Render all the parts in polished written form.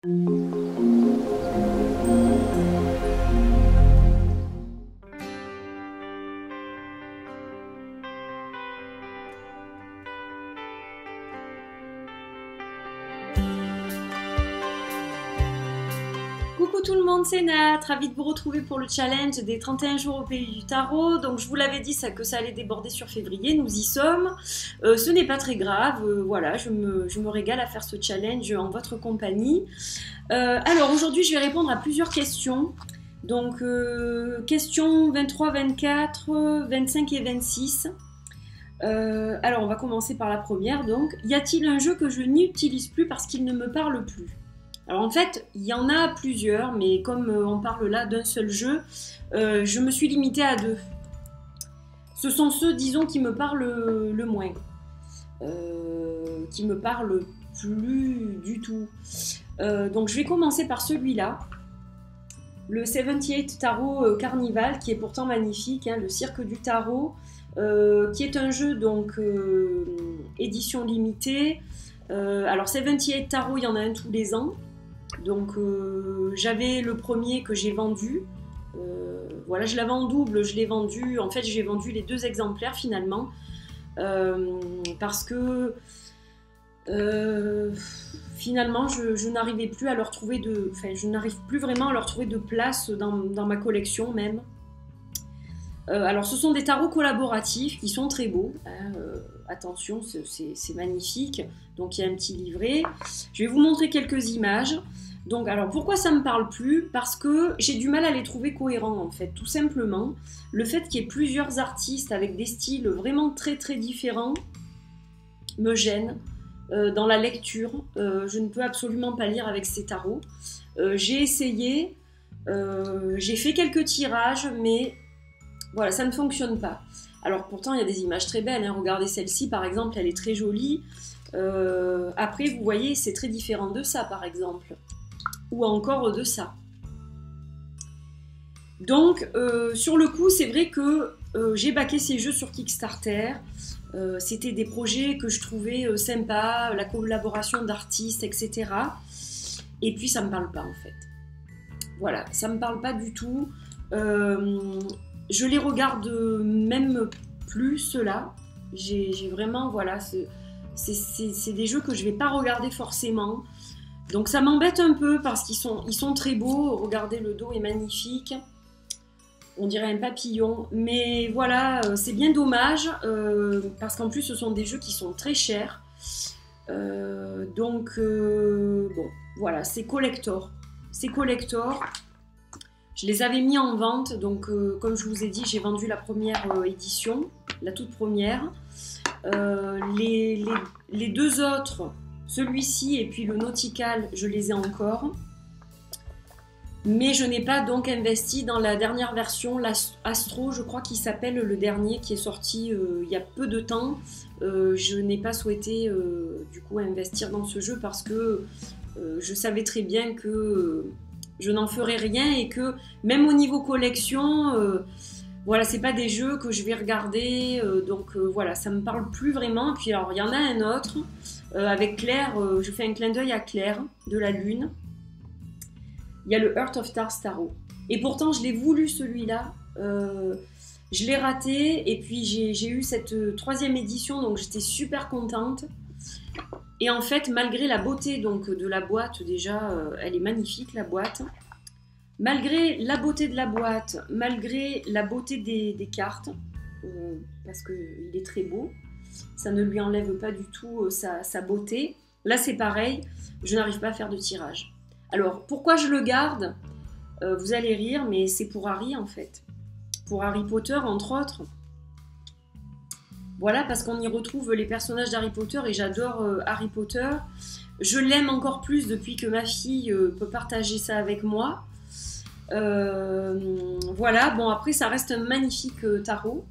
Coucou tout le monde, c'est Nat, ravie de vous retrouver pour le challenge des 31 jours au pays du tarot. Donc je vous l'avais dit que ça allait déborder sur février, nous y sommes. Ce n'est pas très grave, voilà, je me régale à faire ce challenge en votre compagnie. Alors aujourd'hui je vais répondre à plusieurs questions. Donc questions 23, 24, 25 et 26. Alors on va commencer par la première. Donc, y a-t-il un jeu que je n'utilise plus parce qu'il ne me parle plus ? Alors en fait, il y en a plusieurs, mais comme on parle là d'un seul jeu, je me suis limitée à deux. Ce sont ceux, disons, qui me parlent le moins, qui me parlent plus du tout. Donc je vais commencer par celui-là, le 78 Tarot Carnival, qui est pourtant magnifique, hein, le Cirque du Tarot, qui est un jeu donc édition limitée. Alors 78 Tarot, il y en a un tous les ans. Donc j'avais le premier que j'ai vendu, voilà, je l'avais en double, je l'ai vendu, en fait j'ai vendu les deux exemplaires finalement, parce que finalement je n'arrivais plus à leur trouver je n'arrive plus vraiment à leur trouver de place dans ma collection même. Alors ce sont des tarots collaboratifs qui sont très beaux, hein, attention, c'est magnifique. Donc il y a un petit livret. Je vais vous montrer quelques images. Donc alors pourquoi ça me parle plus? Parce que j'ai du mal à les trouver cohérents en fait, tout simplement. Le fait qu'il y ait plusieurs artistes avec des styles vraiment très très différents me gêne dans la lecture. Je ne peux absolument pas lire avec ces tarots. J'ai essayé, j'ai fait quelques tirages, mais voilà, ça ne fonctionne pas. Alors pourtant il y a des images très belles, hein. Regardez celle-ci par exemple, elle est très jolie. Après vous voyez c'est très différent de ça par exemple, ou encore de ça. Donc sur le coup c'est vrai que j'ai backé ces jeux sur Kickstarter. C'était des projets que je trouvais sympas, la collaboration d'artistes, etc. Et puis ça me parle pas en fait. Voilà, ça me parle pas du tout. Je les regarde même plus ceux-là. J'ai vraiment, voilà, c'est des jeux que je vais pas regarder forcément. Donc ça m'embête un peu parce qu'ils sont très beaux. Regardez, le dos est magnifique. On dirait un papillon. Mais voilà, c'est bien dommage parce qu'en plus ce sont des jeux qui sont très chers. Donc bon, voilà, c'est collector. C'est collector. Je les avais mis en vente, donc comme je vous ai dit, j'ai vendu la première édition, la toute première. Les deux autres, celui-ci et puis le Nautical, je les ai encore. Mais je n'ai pas donc investi dans la dernière version, l'Astro, je crois qu'il s'appelle le dernier, qui est sorti il y a peu de temps. Je n'ai pas souhaité du coup investir dans ce jeu parce que je savais très bien que je n'en ferai rien et que même au niveau collection, voilà, c'est pas des jeux que je vais regarder, donc voilà, ça me parle plus vraiment. Puis alors il y en a un autre avec Claire, je fais un clin d'œil à Claire de la Lune. Il y a le Heart of Stars Tarot. Et pourtant je l'ai voulu celui-là, je l'ai raté et puis j'ai eu cette troisième édition, donc j'étais super contente. Et en fait, malgré la beauté donc, de la boîte, déjà, elle est magnifique la boîte. Malgré la beauté de la boîte, malgré la beauté des cartes, parce qu'il est très beau, ça ne lui enlève pas du tout sa beauté. Là, c'est pareil, je n'arrive pas à faire de tirage. Alors, pourquoi je le garde? Vous allez rire, mais c'est pour Harry en fait. Pour Harry Potter, entre autres. Voilà, parce qu'on y retrouve les personnages d'Harry Potter et j'adore Harry Potter. Je l'aime encore plus depuis que ma fille peut partager ça avec moi. Voilà, bon après ça reste un magnifique tarot,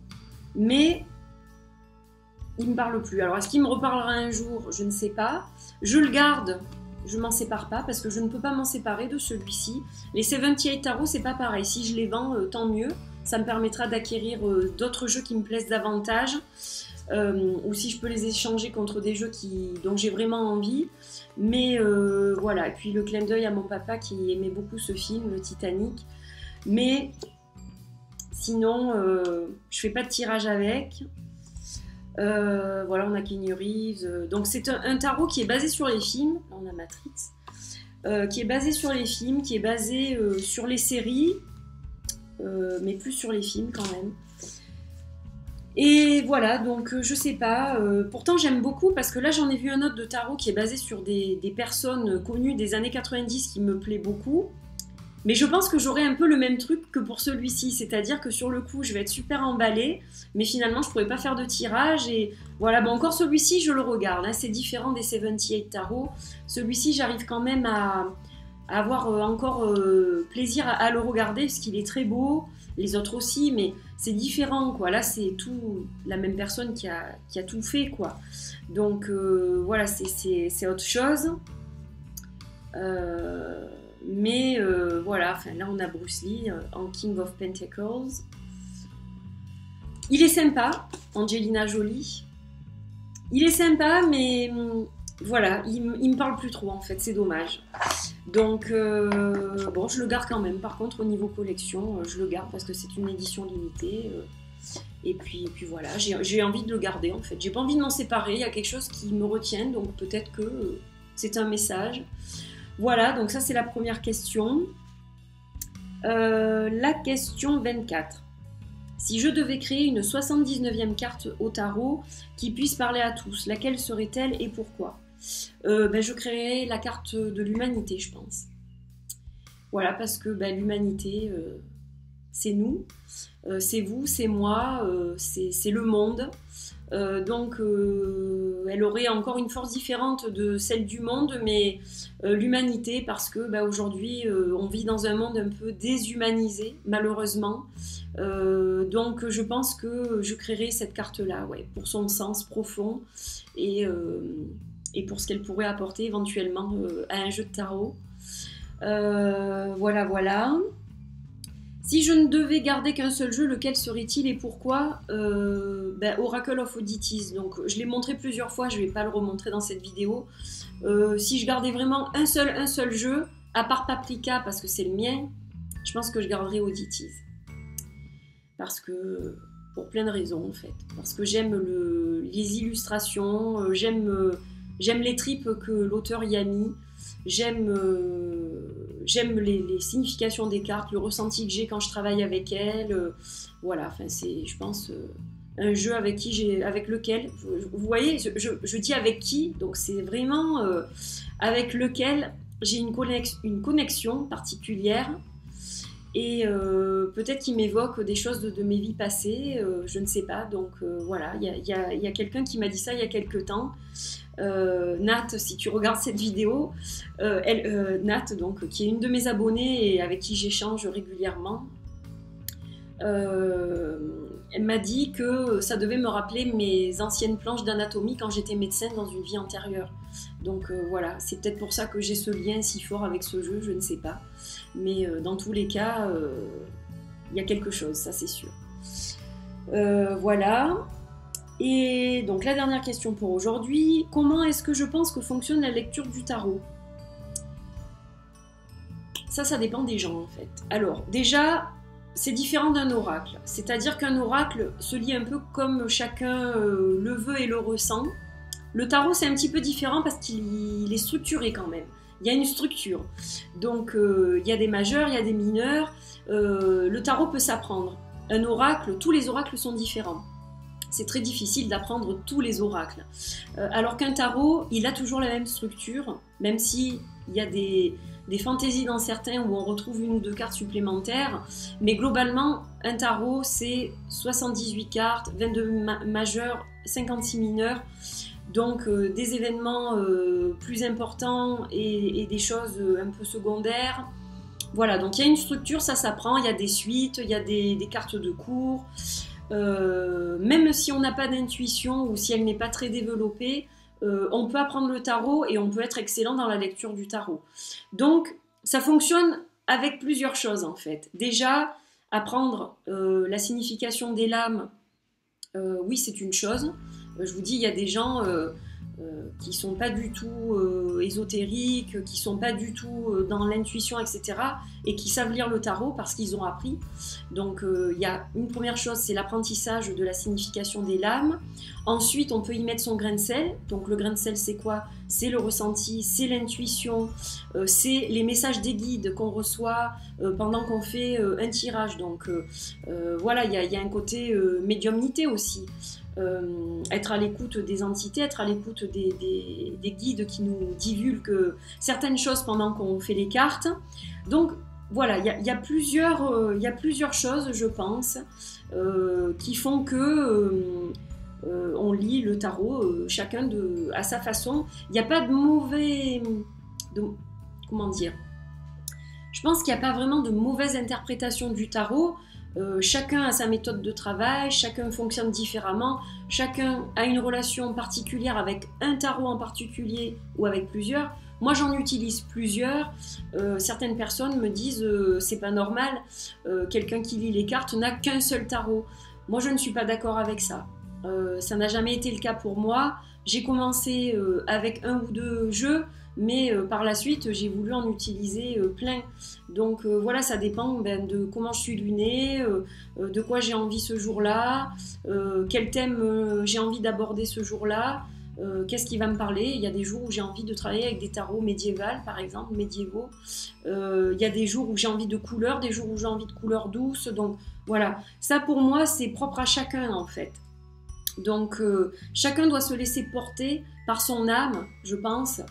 mais il ne me parle plus. Alors est-ce qu'il me reparlera un jour? Je ne sais pas. Je le garde, je m'en sépare pas parce que je ne peux pas m'en séparer de celui-ci. Les 78 Tarot, c'est pas pareil. Si je les vends, tant mieux. Ça me permettra d'acquérir d'autres jeux qui me plaisent davantage. ou si je peux les échanger contre des jeux dont j'ai vraiment envie. Mais voilà, et puis le clin d'œil à mon papa qui aimait beaucoup ce film, le Titanic. Mais sinon, je fais pas de tirage avec. Voilà, on a Keanu Reeves. Donc c'est un tarot qui est basé sur les films. Là, on a Matrix. Qui est basé sur les films, qui est basé sur les séries, mais plus sur les films quand même. Et voilà, donc je sais pas. Pourtant j'aime beaucoup parce que là j'en ai vu un autre de tarot qui est basé sur des personnes connues des années 90 qui me plaît beaucoup. Mais je pense que j'aurai un peu le même truc que pour celui-ci, c'est-à-dire que sur le coup, je vais être super emballée, mais finalement, je ne pourrai pas faire de tirage. Et voilà, bon, encore celui-ci, je le regarde, hein, c'est différent des 78 Tarot. Celui-ci, j'arrive quand même à avoir encore plaisir à le regarder, parce qu'il est très beau, les autres aussi, mais c'est différent, quoi. Là, c'est tout la même personne qui a tout fait, quoi. Donc, voilà, c'est autre chose. Mais voilà, enfin, là on a Bruce Lee en King of Pentacles. Il est sympa, Angelina Jolie. Il est sympa, mais voilà, il me parle plus trop en fait, c'est dommage. Donc bon, je le garde quand même. Par contre, au niveau collection, je le garde parce que c'est une édition limitée. Et puis voilà, j'ai envie de le garder en fait. J'ai pas envie de m'en séparer, il y a quelque chose qui me retient, donc peut-être que c'est un message. Voilà, donc ça c'est la première question. La question 24. Si je devais créer une 79e carte au tarot qui puisse parler à tous, laquelle serait-elle et pourquoi? Je créerais la carte de l'humanité, je pense. Voilà, parce que l'humanité, c'est nous, c'est vous, c'est moi, c'est le monde. Donc elle aurait encore une force différente de celle du monde, mais l'humanité, parce que aujourd'hui on vit dans un monde un peu déshumanisé, malheureusement. Donc je pense que je créerai cette carte-là, ouais, pour son sens profond et pour ce qu'elle pourrait apporter éventuellement à un jeu de tarot. Voilà. Si je ne devais garder qu'un seul jeu, lequel serait-il et pourquoi? Oracle of Oddities. Donc, je l'ai montré plusieurs fois, je ne vais pas le remontrer dans cette vidéo. Si je gardais vraiment un seul jeu, à part Paprika, parce que c'est le mien, je pense que je garderais Oddities. Parce que, pour plein de raisons en fait. Parce que j'aime les illustrations, j'aime les tripes que l'auteur y a mis. J'aime les significations des cartes, le ressenti que j'ai quand je travaille avec elles. Voilà, enfin c'est, je pense, un jeu avec lequel, vous voyez, je dis avec qui, donc c'est vraiment avec lequel j'ai une connexion particulière et peut-être qu'il m'évoque des choses de mes vies passées, je ne sais pas. Donc voilà, il y a quelqu'un qui m'a dit ça il y a quelques temps. Nat, si tu regardes cette vidéo, Nat, donc, qui est une de mes abonnées et avec qui j'échange régulièrement, elle m'a dit que ça devait me rappeler mes anciennes planches d'anatomie quand j'étais médecin dans une vie antérieure. Donc voilà, c'est peut-être pour ça que j'ai ce lien si fort avec ce jeu, je ne sais pas. Mais dans tous les cas, il y a quelque chose, ça c'est sûr. Voilà. Et donc la dernière question pour aujourd'hui, comment est-ce que je pense que fonctionne la lecture du tarot? Ça dépend des gens en fait. Alors déjà, c'est différent d'un oracle, c'est-à-dire qu'un oracle se lit un peu comme chacun le veut et le ressent. Le tarot c'est un petit peu différent parce qu'il est structuré quand même. Il y a une structure. Donc il y a des majeurs, il y a des mineurs. Le tarot peut s'apprendre. Un oracle, tous les oracles sont différents. C'est très difficile d'apprendre tous les oracles. Alors qu'un tarot, il a toujours la même structure, même s'il y a des fantaisies dans certains où on retrouve une ou deux cartes supplémentaires. Mais globalement, un tarot, c'est 78 cartes, 22 majeurs, 56 mineurs. Donc des événements plus importants et des choses un peu secondaires. Voilà, donc il y a une structure, ça s'apprend, il y a des suites, il y a des cartes de cours. Même si on n'a pas d'intuition ou si elle n'est pas très développée, on peut apprendre le tarot et on peut être excellent dans la lecture du tarot. Donc ça fonctionne avec plusieurs choses en fait. Déjà, apprendre la signification des lames oui, c'est une chose. Je vous dis, il y a des gens qui ne sont pas du tout ésotériques, qui ne sont pas du tout dans l'intuition, etc. et qui savent lire le tarot parce qu'ils ont appris. Donc, il y a une première chose, c'est l'apprentissage de la signification des lames. Ensuite, on peut y mettre son grain de sel. Donc, le grain de sel, c'est quoi? C'est le ressenti, c'est l'intuition, c'est les messages des guides qu'on reçoit pendant qu'on fait un tirage. Donc, voilà, il y a un côté médiumnité aussi. Être à l'écoute des entités, être à l'écoute des guides qui nous divulguent certaines choses pendant qu'on fait les cartes. Donc voilà, il y a plusieurs choses, je pense, qui font que on lit le tarot, chacun à sa façon. Il n'y a pas de mauvais... comment dire? Je pense qu'il n'y a pas vraiment de mauvaise interprétation du tarot. Chacun a sa méthode de travail, chacun fonctionne différemment, chacun a une relation particulière avec un tarot en particulier ou avec plusieurs. Moi, j'en utilise plusieurs. Certaines personnes me disent c'est pas normal, quelqu'un qui lit les cartes n'a qu'un seul tarot. Moi, je ne suis pas d'accord avec ça. Ça n'a jamais été le cas pour moi. J'ai commencé avec un ou deux jeux, mais par la suite, j'ai voulu en utiliser plein. Donc voilà, ça dépend de comment je suis lunée, de quoi j'ai envie ce jour-là, quel thème j'ai envie d'aborder ce jour-là, qu'est-ce qui va me parler. Il y a des jours où j'ai envie de travailler avec des tarots médiévaux, par exemple, médiévaux. Il y a des jours où j'ai envie de couleurs, des jours où j'ai envie de couleurs douces. Donc voilà, ça pour moi, c'est propre à chacun en fait. Donc chacun doit se laisser porter par son âme, je pense,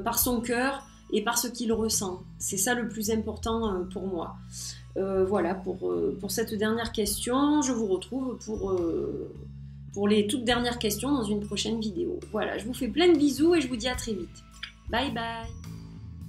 par son cœur et par ce qu'il ressent. C'est ça le plus important pour moi. Voilà, pour cette dernière question, je vous retrouve pour les toutes dernières questions dans une prochaine vidéo. Voilà, je vous fais plein de bisous et je vous dis à très vite. Bye bye.